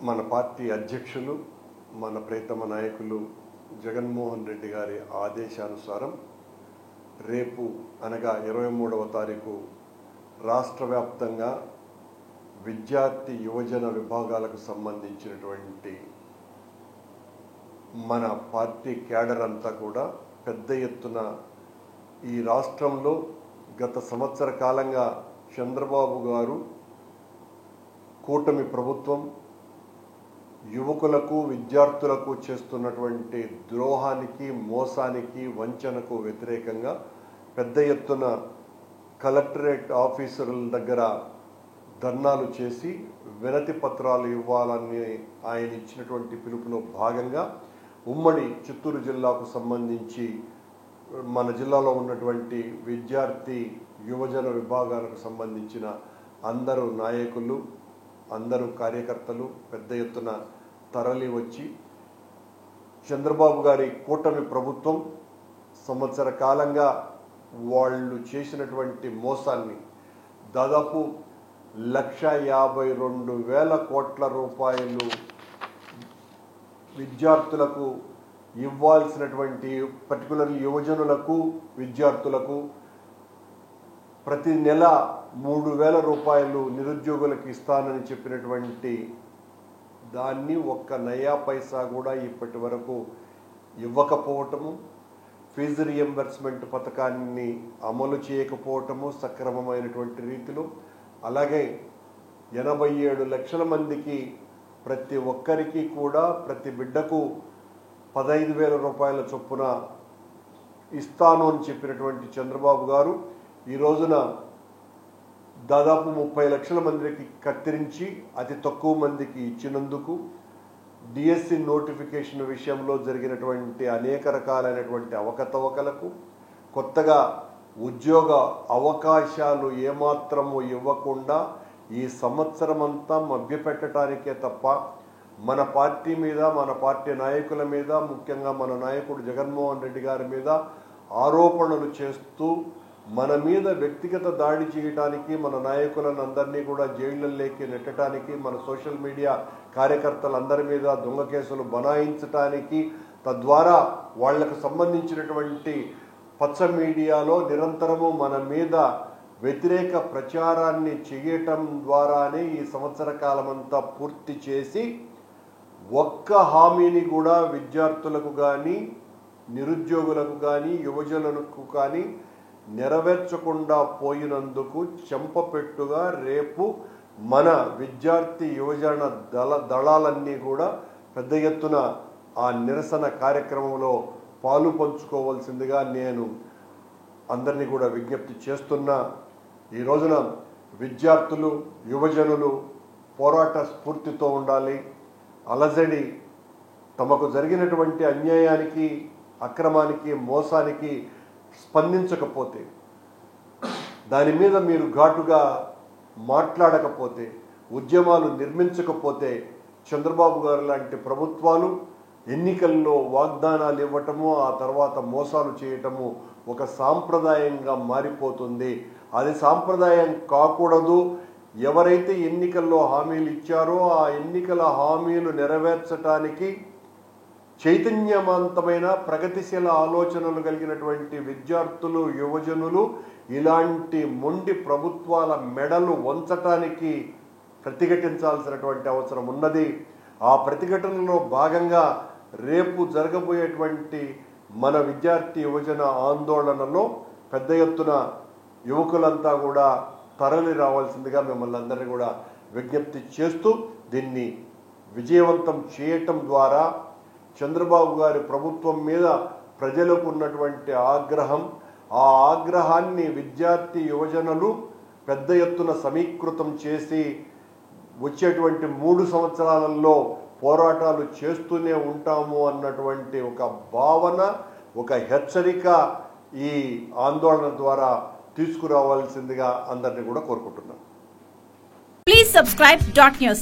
మన పార్టీ అధ్యక్షులు మన ప్రియతమ నాయకులు జగన్మోహన్ రెడ్డి గారి ఆదేశానుసారం రేపు అనగా 23వ తారీఖు రాష్ట్ర వ్యాప్తంగా విద్యార్థి యువజన విభాగాలకు సంబంధించినటువంటి మన పార్టీ క్యాడర్ అంతా కూడా పెద్ద ఎత్తున ఈ రాష్ట్రంలో గత సంవత్సర కాలంగా చంద్రబాబు గారు కూటమి ప్రభుత్వం యువకులకు విద్యార్థులకు చేస్తున్నటువంటి ద్రోహానికి మోసానికి వంచనకు వ్యతిరేకంగా పెద్ద ఎత్తున కలెక్టరేట్ ఆఫీసర్ల దగ్గర ధర్నాలు చేసి వినతి పత్రాలు ఇవ్వాలని ఆయన ఇచ్చినటువంటి పిలుపులో భాగంగా ఉమ్మడి చిత్తూరు జిల్లాకు సంబంధించి మన జిల్లాలో ఉన్నటువంటి విద్యార్థి యువజన విభాగాలకు సంబంధించిన అందరూ నాయకులు అందరూ కార్యకర్తలు పెద్ద ఎత్తున తరలి వచ్చి చంద్రబాబు గారి కూటమి ప్రభుత్వం సంవత్సర కాలంగా వాళ్ళు చేసినటువంటి మోసాన్ని దాదాపు 1,52,000 కోట్ల రూపాయలు విద్యార్థులకు ఇవ్వాల్సినటువంటి పర్టికులర్లీ యువజనులకు విద్యార్థులకు ప్రతి నెల 3,000 రూపాయలు నిరుద్యోగులకు ఇస్తానని చెప్పినటువంటి దాన్ని ఒక్క నయా పైసా కూడా ఇప్పటి వరకు ఇవ్వకపోవటము, ఫీజు రియంబర్స్మెంట్ పథకాన్ని అమలు చేయకపోవటము సక్రమమైనటువంటి రీతిలో, అలాగే 87 లక్షల మందికి ప్రతి ఒక్కరికి కూడా ప్రతి బిడ్డకు 15,000 రూపాయల చొప్పున ఇస్తాను అని చెప్పినటువంటి చంద్రబాబు గారు ఈ రోజున దాదాపు 30 లక్షల మందికి కత్తిరించి అతి తక్కువ మందికి ఇచ్చినందుకు డిఎస్సి నోటిఫికేషన్ విషయంలో జరిగినటువంటి అనేక రకాలైనటువంటి అవకతవకలకు, కొత్తగా ఉద్యోగ అవకాశాలు ఏమాత్రము ఇవ్వకుండా ఈ సంవత్సరం అంతా మభ్యపెట్టడానికే తప్ప మన పార్టీ మీద మన పార్టీ నాయకుల మీద ముఖ్యంగా మన నాయకుడు జగన్మోహన్ రెడ్డి గారి మీద ఆరోపణలు చేస్తూ మన మీద వ్యక్తిగత దాడి చేయడానికి, మన నాయకులను అందరినీ కూడా జైళ్ళల్లోకి నెట్టడానికి, మన సోషల్ మీడియా కార్యకర్తలందరి మీద దొంగ కేసులు బనాయించడానికి, తద్వారా వాళ్లకు సంబంధించినటువంటి పచ్చ మీడియాలో నిరంతరము మన మీద వ్యతిరేక ప్రచారాన్ని చేయటం ద్వారానే ఈ సంవత్సర కాలమంతా పూర్తి చేసి ఒక్క హామీని కూడా విద్యార్థులకు కానీ నిరుద్యోగులకు కానీ యువజనులకు కానీ నెరవేర్చకుండా పోయినందుకు చెంపపెట్టుగా రేపు మన విద్యార్థి యువజన దళాలన్నీ కూడా పెద్ద ఎత్తున ఆ నిరసన కార్యక్రమంలో పాలు పంచుకోవాల్సిందిగా నేను అందరినీ కూడా విజ్ఞప్తి చేస్తున్నా. ఈ రోజున విద్యార్థులు యువజనులు పోరాట స్ఫూర్తితో ఉండాలి. అలజడి తమకు జరిగినటువంటి అన్యాయానికి అక్రమానికి మోసానికి స్పందించకపోతే, దాని మీద మీరు ఘాటుగా మాట్లాడకపోతే, ఉద్యమాలు నిర్మించకపోతే చంద్రబాబు గారు లాంటి ప్రభుత్వాలు ఎన్నికల్లో వాగ్దానాలు ఇవ్వటము ఆ తర్వాత మోసాలు చేయటము ఒక సాంప్రదాయంగా మారిపోతుంది. అది సాంప్రదాయం కాకూడదు. ఎవరైతే ఎన్నికల్లో హామీలు ఇచ్చారో ఆ ఎన్నికల హామీలు నెరవేర్చడానికి చైతన్యవంతమైన ప్రగతిశీల ఆలోచనలు కలిగినటువంటి విద్యార్థులు యువజనులు ఇలాంటి మొండి ప్రభుత్వాల మెడలు వంచటానికి ప్రతిఘటించాల్సినటువంటి అవసరం ఉన్నది. ఆ ప్రతిఘటనలో భాగంగా రేపు జరగబోయేటువంటి మన విద్యార్థి యువజన ఆందోళనలో పెద్ద ఎత్తున యువకులంతా కూడా తరలి రావాల్సిందిగా మిమ్మల్ని అందరినీ కూడా విజ్ఞప్తి చేస్తూ దీన్ని విజయవంతం చేయటం ద్వారా చంద్రబాబు గారి ప్రభుత్వం మీద ప్రజలకు ఉన్నటువంటి ఆగ్రహం, ఆ ఆగ్రహాన్ని విద్యార్థి యువజనులు పెద్ద ఎత్తున సమీకృతం చేసి వచ్చేటువంటి 3 సంవత్సరాలలో పోరాటాలు చేస్తూనే ఉంటాము అన్నటువంటి ఒక భావన, ఒక హెచ్చరిక ఈ ఆందోళన ద్వారా తీసుకురావాల్సిందిగా అందరినీ కూడా కోరుకుంటున్నాను. Please subscribe .news.